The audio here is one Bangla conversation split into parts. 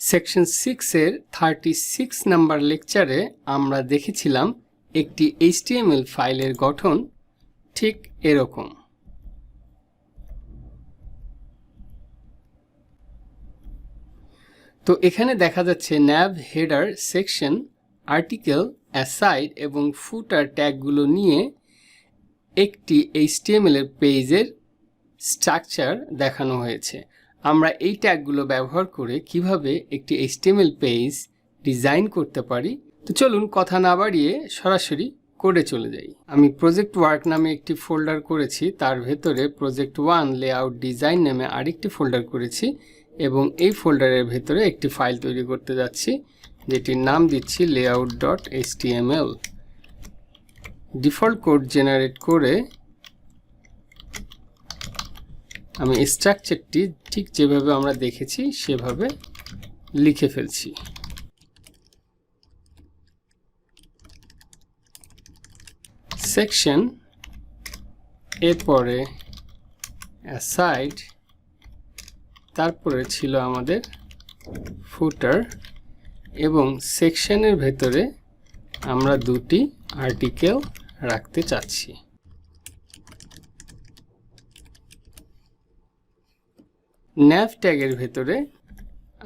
সেকশন 6 এর 36 নাম্বার লেকচারে আমরা দেখেছিলাম একটি HTML ফাইলের গঠন ঠিক এরকম। তো এখানে দেখা যাচ্ছে nav header section article aside এবং ফুটার ট্যাগগুলো নিয়ে একটি HTML এর পেজের স্ট্রাকচার দেখানো হয়েছে। আমরা এই ট্যাগগুলো ব্যবহার করে কিভাবে একটি HTML পেজ ডিজাইন করতে পারি। তো চলুন কথা না বাড়িয়ে সরাসরি কোডে চলে যাই। আমি প্রজেক্ট ওয়ার্ক নামে একটি ফোল্ডার করেছি, তার ভেতরে প্রজেক্ট 1 লেআউট ডিজাইন নামে আরেকটি ফোল্ডার করেছি এবং এই ফোল্ডারের ভেতরে একটি ফাইল তৈরি করতে যাচ্ছি যেটির নাম দিচ্ছি layout.html। ডিফল্ট কোড জেনারেট করে আমি স্ট্রাকচারটি ঠিক যেভাবে আমরা দেখেছি সেভাবে লিখে ফেলছি। সেকশন এরপরে অ্যাসাইড, তারপরে ছিল আমাদের ফুটার এবং সেকশনের ভেতরে আমরা দুটি আর্টিকেল রাখতে চাচ্ছি। nav ট্যাগের ভেতরে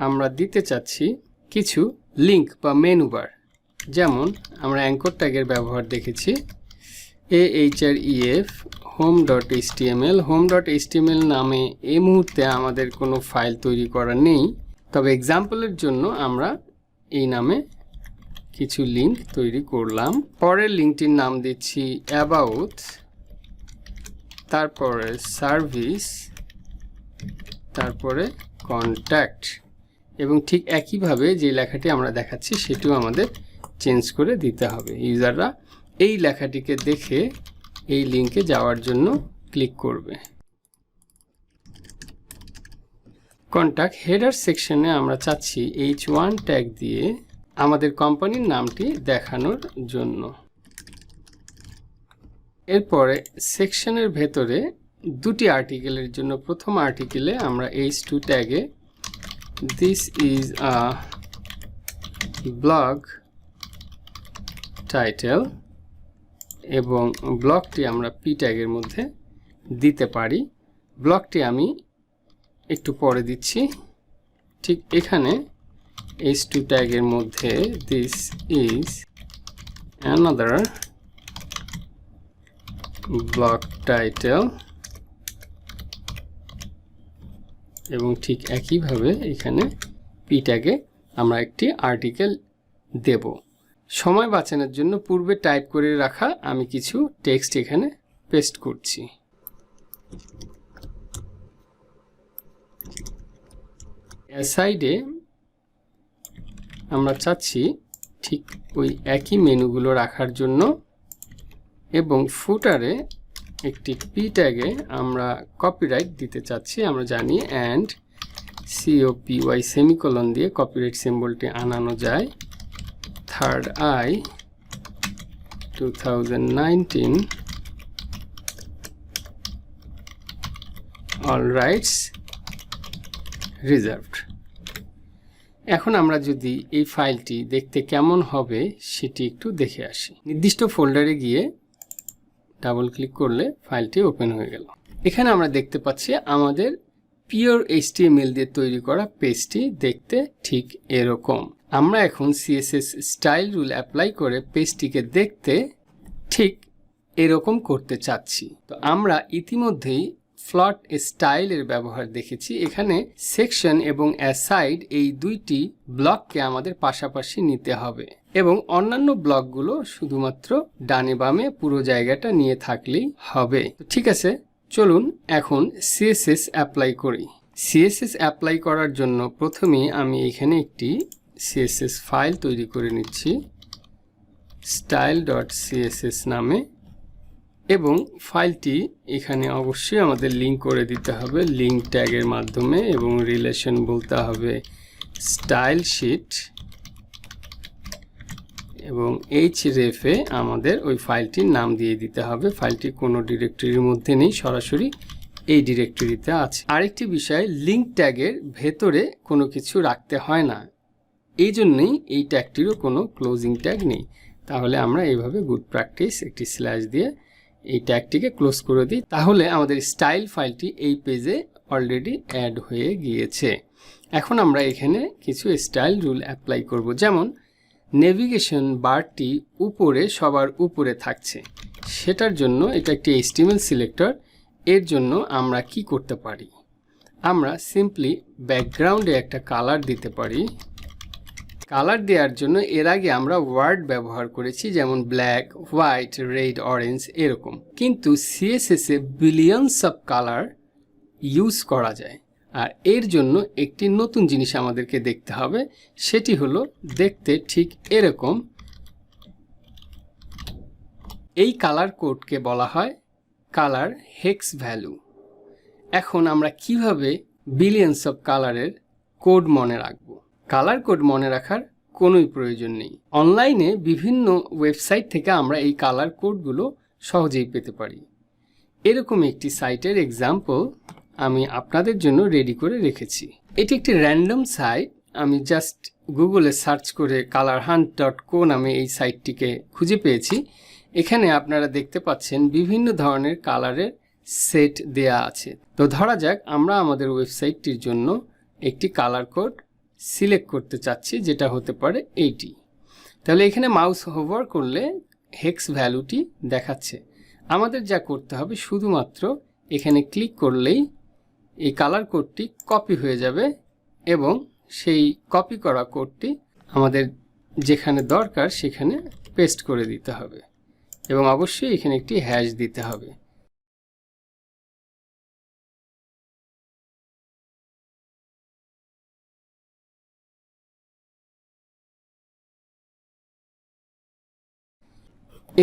আমরা দিতে চাচ্ছি কিছু লিঙ্ক বা মেনু বার, যেমন আমরা অ্যাঙ্কর ট্যাগের ব্যবহার দেখেছি ahref home.html। home.html নামে এই মুহূর্তে আমাদের কোনো ফাইল তৈরি করা নেই, তবে এক্সাম্পলের জন্য আমরা এই নামে কিছু লিঙ্ক তৈরি করলাম। পরের লিঙ্কটির নাম দিচ্ছি about, তারপরে সার্ভিস, তারপরে কন্ট্যাক্ট এবং ঠিক একইভাবে যে লেখাটি আমরা দেখাচ্ছি সেটিও আমাদের চেঞ্জ করে দিতে হবে। ইউজাররা এই লেখাটিকে দেখে এই লিঙ্কে যাওয়ার জন্য ক্লিক করবে। কন্ট্যাক্ট হেডার সেকশনে আমরা চাচ্ছি h1 ট্যাগ দিয়ে আমাদের কোম্পানির নামটি দেখানোর জন্য। এরপরে সেকশনের ভেতরে দুটি আর্টিকেলের জন্য প্রথম আর্টিকেলে আমরা h2 ট্যাগে this is a blog title এবং ব্লগটি আমরা p ট্যাগের মধ্যে দিতে পারি। ব্লগটি আমি একটু পরে দিচ্ছি। ঠিক এখানে h2 ট্যাগের মধ্যে this is another blog title এবং ঠিক একইভাবে এখানে p ট্যাগে আমরা একটি আর্টিকেল দেব। সময় বাঁচানোর জন্য পূর্বে টাইপ করে রাখা আমি কিছু টেক্সট এখানে পেস্ট করছি। সাইডে আমরা চাচ্ছি ঠিক ওই একই মেনুগুলো রাখার জন্য এবং ফুটারে একটি p ট্যাগে আমরা কপিরাইট দিতে চাচ্ছি। আমরা জানি অ্যান্ড copy সেমিকোলন দিয়ে কপিরাইট সিম্বলটি আনানো যায়। 3rd I 2019 all rights reserved। এখন আমরা যদি এই ফাইলটি দেখতে কেমন হবে সেটি একটু দেখে আসি। নির্দিষ্ট ফোল্ডারে গিয়ে ডাবল ক্লিক করলে ফাইলটি ওপেন হয়ে গেল। এখানে আমরা দেখতে পাচ্ছি আমাদের পিওর HTML দিয়ে তৈরি করা পেজটি দেখতে ঠিক এরকম। আমরা এখন CSS স্টাইল রুল অ্যাপ্লাই করে পেজটিকে দেখতে ঠিক এরকম করতে চাচ্ছি। তো আমরা ইতিমধ্যেই ফ্লট স্টাইলের ব্যবহার দেখেছি। এখানে সেকশন এবং অ্যাসাইড এই দুইটি ব্লককে আমাদের পাশাপাশি নিতে হবে এবং অন্যান্য ব্লকগুলো শুধুমাত্র ডানে বামে পুরো জায়গাটা নিয়ে থাকলেই হবে। ঠিক আছে, চলুন এখন CSS অ্যাপ্লাই করি। CSS অ্যাপ্লাই করার জন্য প্রথমে আমি এখানে একটি CSS ফাইল তৈরি করে নিচ্ছি style.css নামে এবং ফাইলটি এখানে অবশ্যই আমাদের লিঙ্ক করে দিতে হবে লিঙ্ক ট্যাগের মাধ্যমে এবং রিলেশন বলতে হবে স্টাইল শিট এবং href এ আমাদের ওই ফাইলটির নাম দিয়ে দিতে হবে। ফাইলটি কোনো ডিরেক্টরির মধ্যে নেই, সরাসরি এই ডিরেক্টরিতে আছে। আরেকটি বিষয়, লিঙ্ক ট্যাগের ভেতরে কোনো কিছু রাখতে হয় না, এই জন্যই এই ট্যাগটিরও কোনো ক্লোজিং ট্যাগ নেই। তাহলে আমরা এইভাবে গুড প্র্যাকটিস একটি স্ল্যাশ দিয়ে এই ট্যাগটিকে ক্লোজ করে দিই। তাহলে আমাদের স্টাইল ফাইলটি এই পেজে অলরেডি অ্যাড হয়ে গিয়েছে। এখন আমরা এখানে কিছু স্টাইল রুল অ্যাপ্লাই করব, যেমন নেভিগেশন বারটি উপরে সবার উপরে থাকছে, সেটার জন্য এটা একটি HTML সিলেক্টর। এর জন্য আমরা কি করতে পারি, আমরা সিম্পলি ব্যাকগ্রাউন্ডে একটা কালার দিতে পারি। কালার দেওয়ার জন্য এর আগে আমরা ওয়ার্ড ব্যবহার করেছি, যেমন ব্ল্যাক, হোয়াইট, রেড, অরেঞ্জ এরকম। কিন্তু CSS-এ বিলিয়নস অফ কালার ইউজ করা যায়, আর এর জন্য একটি নতুন জিনিস আমাদেরকে দেখতে হবে, সেটি হলো দেখতে ঠিক এরকম। এই কালার কোডকে বলা হয় কালার হেক্স ভ্যালু। এখন আমরা কিভাবে বিলিয়নস অফ কালারের কোড মনে রাখব? কালার কোড মনে রাখার কোনোই প্রয়োজন নেই। অনলাইনে বিভিন্ন ওয়েবসাইট থেকে আমরা এই কালার কোডগুলো সহজেই পেতে পারি। এরকম একটি সাইটের এক্সাম্পল আমি আপনাদের জন্য রেডি করে রেখেছি। এটি একটি র্যান্ডম সাইট। আমি জাস্ট গুগলে সার্চ করে colorhunt.co নামে এই সাইটটিকে খুঁজে পেয়েছি। এখানে আপনারা দেখতে পাচ্ছেন বিভিন্ন ধরনের কালারের সেট দেয়া আছে। তো ধরা যাক আমরা আমাদের ওয়েবসাইটটির জন্য একটি কালার কোড সিলেক্ট করতে চাচ্ছি, যেটা হতে পারে এইটি। তাহলে এখানে মাউস হোভার করলে হেক্স ভ্যালুটি দেখাচ্ছে। আমাদের যা করতে হবে, শুধুমাত্র এখানে ক্লিক করলেই এই কালার কোডটি কপি হয়ে যাবে এবং সেই কপি করা কোডটি আমাদের যেখানে দরকার সেখানে পেস্ট করে দিতে হবে এবং অবশ্যই এখানে একটি হ্যাশ দিতে হবে।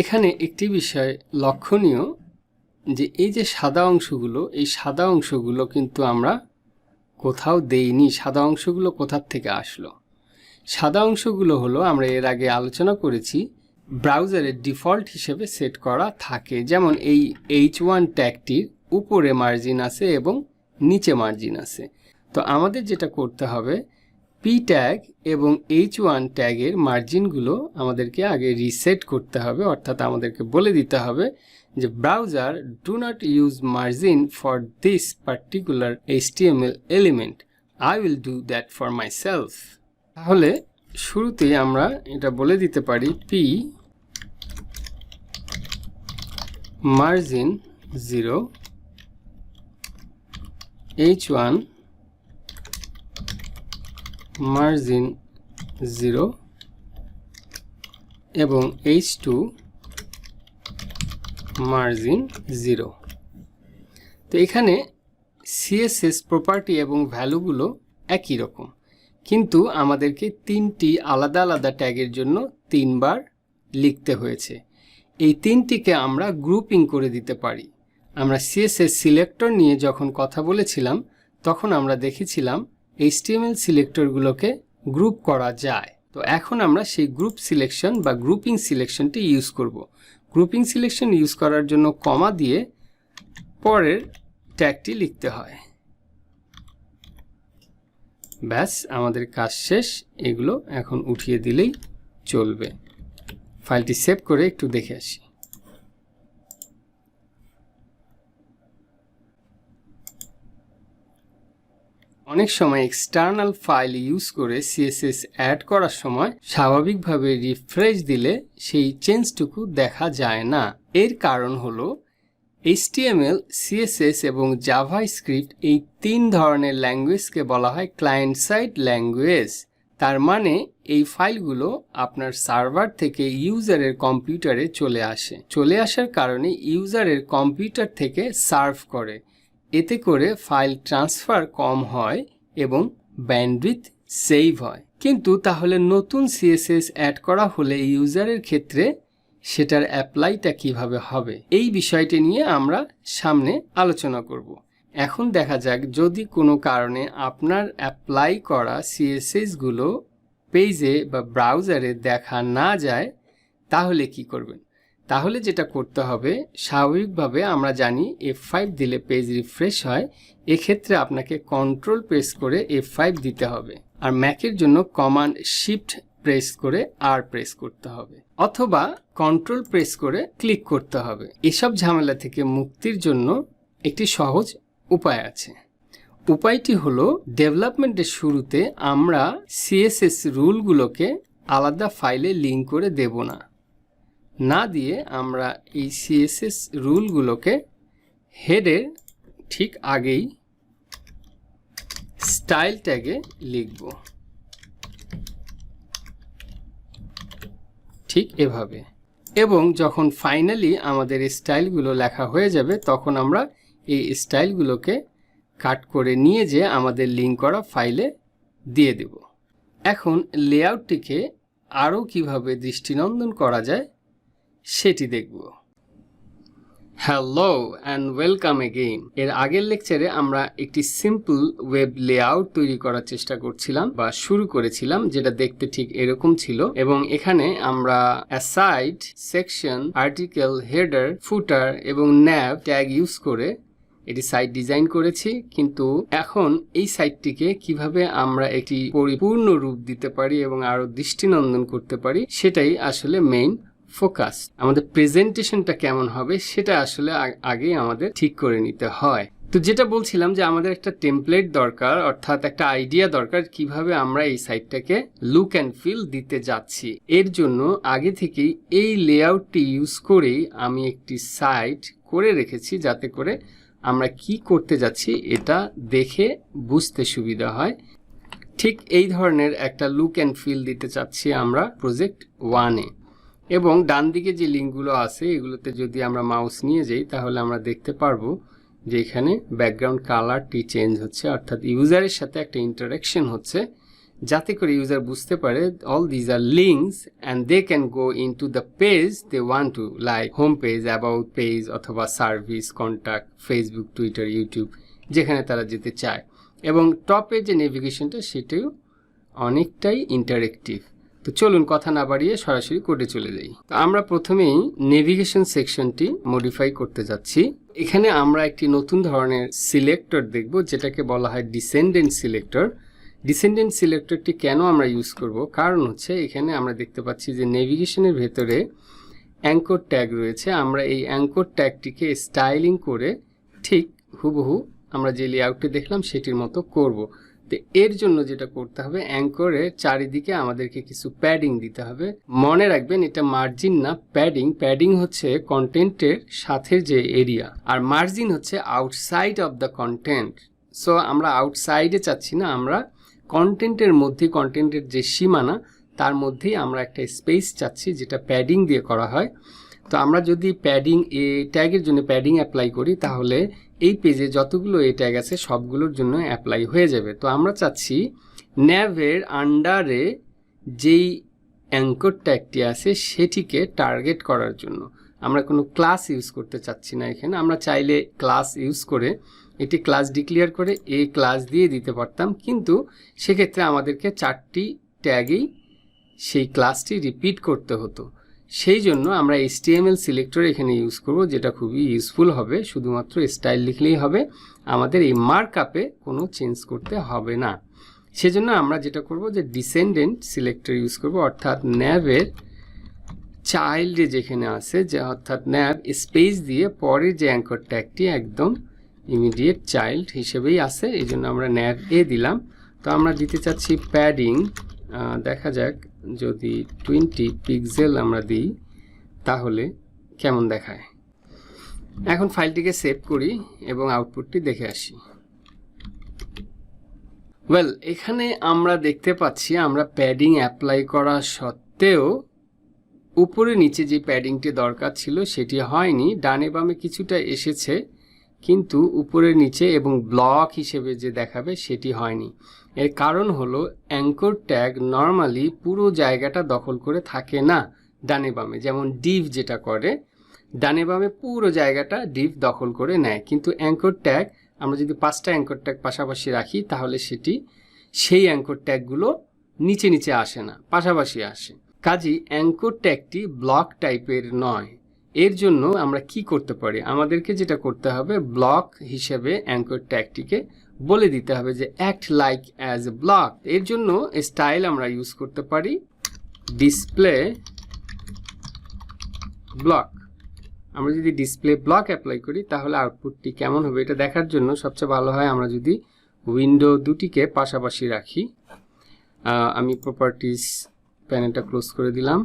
এখানে একটি বিষয় লক্ষণীয় যে এই যে সাদা অংশগুলো, এই সাদা অংশগুলো কিন্তু আমরা কোথাও দেইনি। সাদা অংশগুলো কোথা থেকে আসলো? সাদা অংশগুলো হলো, আমরা এর আগে আলোচনা করেছি, ব্রাউজারের ডিফল্ট হিসেবে সেট করা থাকে। যেমন এই H1 ট্যাগটির উপরে মার্জিন আছে এবং নিচে মার্জিন আছে। তো আমাদের যেটা করতে হবে, P ট্যাগ এবং H1 ট্যাগের মার্জিনগুলো আমাদেরকে আগে রিসেট করতে হবে, অর্থাৎ আমাদেরকে বলে দিতে হবে যে browser do not use margin for this particular HTML element, I will do that for my self. তাহলে শুরুতেই আমরা এটা বলে দিতে পারি P মার্জিন 0, H1 মার্জিন 0 এবং H2 মার্জিন 0। তো এখানে CSS প্রপার্টি এবং ভ্যালুগুলো একই রকম, কিন্তু আমাদেরকে তিনটি আলাদা আলাদা ট্যাগের জন্য তিনবার লিখতে হয়েছে। এই তিনটিকে আমরা গ্রুপিং করে দিতে পারি। আমরা CSS সিলেক্টর নিয়ে যখন কথা বলেছিলাম, তখন আমরা দেখেছিলাম HTML সিলেক্টরগুলোকে গ্রুপ করা যায়। তো এখন আমরা সেই গ্রুপ সিলেকশন বা গ্রুপিং সিলেকশনটি ইউজ করব। গ্রুপিং সিলেকশন ইউজ করার জন্য কমা দিয়ে পরের ট্যাগটি লিখতে হয়। ব্যাস, আমাদের কাজ শেষ। এগুলো এখন উঠিয়ে দিলেই চলবে। ফাইলটি সেভ করে একটু দেখে আসি। অনেক সময় এক্সটার্নাল ফাইল ইউজ করে CSS অ্যাড করার সময় স্বাভাবিকভাবে রিফ্রেশ দিলে সেই চেঞ্জটুকু দেখা যায় না। এর কারণ হলো HTML, CSS এবং JavaScript এই তিন ধরনের ল্যাঙ্গুয়েজকে বলা হয় ক্লায়েন্ট সাইড ল্যাঙ্গুয়েজ। তার মানে এই ফাইলগুলো আপনার সার্ভার থেকে ইউজারের কম্পিউটারে চলে আসার কারণে ইউজারের কম্পিউটার থেকে সার্ভ করে। এতে করে ফাইল ট্রান্সফার কম হয় এবং ব্যান্ডউইথ সেভ হয়। কিন্তু তাহলে নতুন CSS অ্যাড করা হলে ইউজারের ক্ষেত্রে সেটার অ্যাপ্লাইটা কিভাবে হবে, এই বিষয়টি নিয়ে আমরা সামনে আলোচনা করব। এখন দেখা যাক, যদি কোনো কারণে আপনার অ্যাপ্লাই করা CSSগুলো পেজে বা ব্রাউজারে দেখা না যায়, তাহলে কি করবেন? তাহলে যেটা করতে হবে, স্বাভাবিকভাবে আমরা জানি F5 দিলে পেজ রিফ্রেশ হয়, এক্ষেত্রে আপনাকে কন্ট্রোল প্রেস করে F5 দিতে হবে, আর ম্যাকের জন্য কমান্ড শিফট প্রেস করে আর প্রেস করতে হবে, অথবা কন্ট্রোল প্রেস করে ক্লিক করতে হবে। এসব ঝামেলা থেকে মুক্তির জন্য একটি সহজ উপায় আছে। উপায়টি হলো, ডেভেলপমেন্টের শুরুতে আমরা সিএসএস রুলগুলোকে আলাদা ফাইলে লিঙ্ক করে দেব না দিয়ে আমরা এই সিএসএস রুলগুলোকে হেডের ঠিক আগেই স্টাইল ট্যাগে লিখব, ঠিক এভাবে। এবং যখন ফাইনালি আমাদের স্টাইলগুলো লেখা হয়ে যাবে, তখন আমরা এই স্টাইলগুলোকে কাট করে নিয়ে যে আমাদের লিঙ্ক করা ফাইলে দিয়ে দেব। এখন লেআউটটিকে আরও কিভাবে দৃষ্টিনন্দন করা যায় সেটি দেখব। Hello and welcome again. এর আগের লেকচারে আমরা একটি সিম্পল ওয়েব লেআউট তৈরি করার চেষ্টা করছিলাম বা শুরু করেছিলাম, যেটা দেখতে ঠিক এরকম ছিল। এবং এখানে আমরা অ্যাসাইড, সেকশন, আর্টিকেল, হেডার, ফুটার এবং ন্যাভ ট্যাগ ইউজ করে এটি সাইট ডিজাইন করেছি। কিন্তু এখন এই সাইটটিকে কিভাবে আমরা একটি পরিপূর্ণ রূপ দিতে পারি এবং আরো দৃষ্টিনন্দন করতে পারি, সেটাই আসলে মেইন ফোকাস। আমাদের প্রেজেন্টেশনটা কেমন হবে সেটা আসলে আগে আমাদের ঠিক করে নিতে হয়। তো যেটা বলছিলাম যে আমাদের একটা টেমপ্লেট দরকার, অর্থাৎ একটা আইডিয়া দরকার কিভাবে আমরা এই সাইটটাকে লুক অ্যান্ড ফিল দিতে যাচ্ছি। এর জন্য আগে থেকেই এই লেআউটটি ইউজ করেই আমি একটি সাইট করে রেখেছি, যাতে করে আমরা কি করতে যাচ্ছি এটা দেখে বুঝতে সুবিধা হয়। ঠিক এই ধরনের একটা লুক অ্যান্ড ফিল দিতে চাচ্ছি আমরা প্রজেক্ট 1-এ। এবং ডান দিকে যে লিঙ্কগুলো আছে এগুলোতে যদি আমরা মাউস নিয়ে যাই, তাহলে আমরা দেখতে পারবো যে এখানে ব্যাকগ্রাউন্ড কালারটি চেঞ্জ হচ্ছে, অর্থাৎ ইউজারের সাথে একটা ইন্টারাকশন হচ্ছে, যাতে করে ইউজার বুঝতে পারে all these are links and they can go into the page they want to, like home page, about page, অথবা service, contact, Facebook, Twitter, YouTube, যেখানে তারা যেতে চায়। এবং টপে যে নেভিগেশনটা সেটাও অনেকটাই ইন্টারেক্টিভ। তো চলুন কথা না বাড়িয়ে সরাসরি কোডে চলে যাই। তো আমরা প্রথমেই নেভিগেশন সেকশনটি মডিফাই করতে যাচ্ছি। এখানে আমরা একটি নতুন ধরনের সিলেক্টর দেখব, যেটাকে বলা হয় ডিসেন্ডেন্ট সিলেক্টর। ডিসেন্ডেন্ট সিলেক্টরটি কেন আমরা ইউজ করব? কারণ হচ্ছে এখানে আমরা দেখতে পাচ্ছি যে নেভিগেশনের ভেতরে অ্যাঙ্কর ট্যাগ রয়েছে। আমরা এই অ্যাঙ্কর ট্যাগটিকে স্টাইলিং করে ঠিক হুবহু আমরা যে লেআউটটি দেখলাম সেটির মতো করব। তো এর জন্য যেটা করতে হবে, অ্যাঙ্করের চারিদিকে আমাদেরকে কিছু প্যাডিং দিতে হবে। মনে রাখবেন এটা মার্জিন না, প্যাডিং। প্যাডিং হচ্ছে কন্টেন্টের সাথে যে এরিয়া, আর মার্জিন হচ্ছে outside of the content. So আমরা আউটসাইডে চাচ্ছি না, আমরা কন্টেন্টের মধ্যে, কন্টেন্টের যে সীমানা তার মধ্যেই আমরা একটা স্পেস চাচ্ছি, যেটা প্যাডিং দিয়ে করা হয়। তো আমরা যদি প্যাডিং এ ট্যাগের জন্য প্যাডিং অ্যাপ্লাই করি, তাহলে এই পেজে যতগুলো এ ট্যাগ আছে সবগুলোর জন্য অ্যাপ্লাই হয়ে যাবে। তো আমরা চাচ্ছি ন্যাভের আন্ডারে যেই অ্যাঙ্কর ট্যাগটি আছে সেটিকে টার্গেট করার জন্য আমরা কোনো ক্লাস ইউজ করতে চাচ্ছি না। এখানে আমরা চাইলে ক্লাস ইউজ করে এটি ক্লাস ডিক্লেয়ার করে এই ক্লাস দিয়ে দিতে পারতাম, কিন্তু সেক্ষেত্রে আমাদেরকে 4টি ট্যাগেই সেই ক্লাসটি রিপিট করতে হতো। সেই জন্য আমরা HTML সিলেক্টর এখানে ইউজ করব, যেটা খুবই ইউজফুল হবে। শুধুমাত্র স্টাইল লিখলেই হবে, আমাদের এই মার্কআপে কোনো চেঞ্জ করতে হবে না। সেজন্য আমরা যেটা করব যে ডিসেন্ডেন্ট সিলেক্টর ইউজ করব, অর্থাৎ ন্যাভের চাইল্ডে যেখানে আছে, যে অর্থাৎ ন্যাভ স্পেস দিয়ে পরে যে অ্যাঙ্কর ট্যাগটি একদম ইমিডিয়েট চাইল্ড হিসেবেই আছে, এই জন্য আমরা ন্যাভ এ দিলাম। তো আমরা দিতে চাচ্ছি প্যাডিং, দেখা যাক যদি 20 পিক্সেল আমরা দিই তাহলে কেমন দেখায়। এখন ফাইলটিকে সেভ করি এবং আউটপুটটি দেখে আসি। ওয়েল, এখানে আমরা দেখতে পাচ্ছি আমরা প্যাডিং অ্যাপ্লাই করা সত্ত্বেও উপরে নিচে যে প্যাডিংটি দরকার ছিল সেটি হয়নি। ডানে বামে কিছুটা এসেছে, কিন্তু উপরে নিচে এবং ব্লক হিসেবে যে দেখাবে সেটি হয়নি। এর কারণ হলো অ্যাঙ্কর ট্যাগ নর্মালি পুরো জায়গাটা দখল করে থাকে না ডানে বামে, যেমন ডিভ যেটা করে, ডানে বামে পুরো জায়গাটা ডিভ দখল করে নেয়। কিন্তু অ্যাঙ্কর ট্যাগ আমরা যদি 5টা অ্যাঙ্কর ট্যাগ পাশাপাশি রাখি, তাহলে সেই অ্যাঙ্কর ট্যাগগুলো নিচে নিচে আসে না, পাশাপাশি আসে। কাজেই অ্যাঙ্কর ট্যাগটি ব্লক টাইপের নয়, এর জন্য আমরা কি করতে পারি, আমাদেরকে যেটা করতে হবে ব্লক হিসেবে অ্যাঙ্কর ট্যাগটিকে বলে দিতে হবে যে act like as a block. এর জন্য স্টাইল আমরা ইউজ করতে পারি ডিসপ্লে ব্লক। আমরা যদি ডিসপ্লে ব্লক অ্যাপ্লাই করি তাহলে আউটপুটটি কেমন হবে এটা দেখার জন্য সবচেয়ে ভালো হয় আমরা যদি উইন্ডো দুটিকে পাশাপাশি রাখি। আমি প্রপার্টিজ প্যানেলটা ক্লোজ করে দিলাম।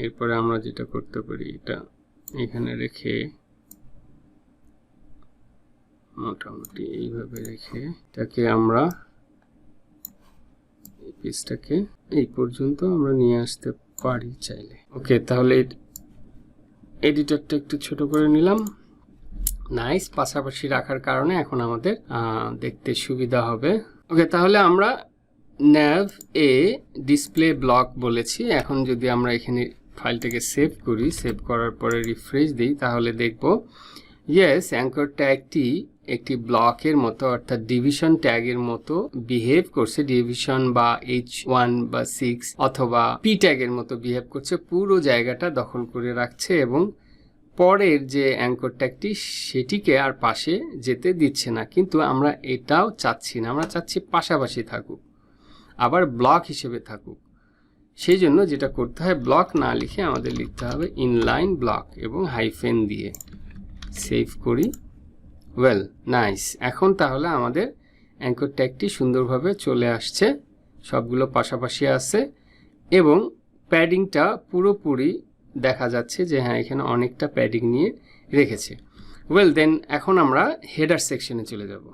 এরপরে আমরা যেটা করতে পারি এটা এখানে রেখে মোটামুটি এইভাবে রেখে এটাকে আমরা এই পেজটাকে এই পর্যন্ত আমরা নিয়ে আসতে পারি চাইলে। ওকে, তাহলে এডিটরটা একটু ছোট করে নিলাম। নাইস, পাশাপাশি রাখার কারণে এখন আমাদের দেখতে সুবিধা হবে। ওকে, তাহলে আমরা nav a ডিসপ্লে ব্লক বলেছি। এখন যদি আমরা এখানে ফাইলটাকে সেভ করি, সেভ করার পরে রিফ্রেশ দিই তাহলে দেখব ইয়েস অ্যাঙ্কর ট্যাগটি একটি ব্লকের মতো অর্থাৎ ডিভিশন ট্যাগের মতো বিহেভ করছে। ডিভিশন বা H1 বা 6 অথবা P ট্যাগের মতো বিহেভ করছে, পুরো জায়গাটা দখল করে রাখছে এবং পরের যে অ্যাঙ্কর ট্যাগটি সেটিকে আর পাশে যেতে দিচ্ছে না। কিন্তু আমরা এটাও চাচ্ছি না, আমরা চাচ্ছি পাশাপাশি থাকুক, আবার ব্লক হিসেবে থাকুক। সেই জন্য যেটা করতে হয় ব্লক না লিখে আমাদের লিখতে হবে ইনলাইন ব্লক এবং হাইফেন দিয়ে। সেভ করি। Well, nice. এখন তাহলে আমাদের অ্যাঙ্কর ট্যাগটি সুন্দরভাবে চলে আসছে, সবগুলো পাশাপাশি আছে এবং প্যাডিংটা পুরোপুরি দেখা যাচ্ছে যে হ্যাঁ এখানে অনেকটা প্যাডিং নিয়ে রেখেছে। ওয়েল দেন এখন আমরা হেডার সেকশনে চলে যাব।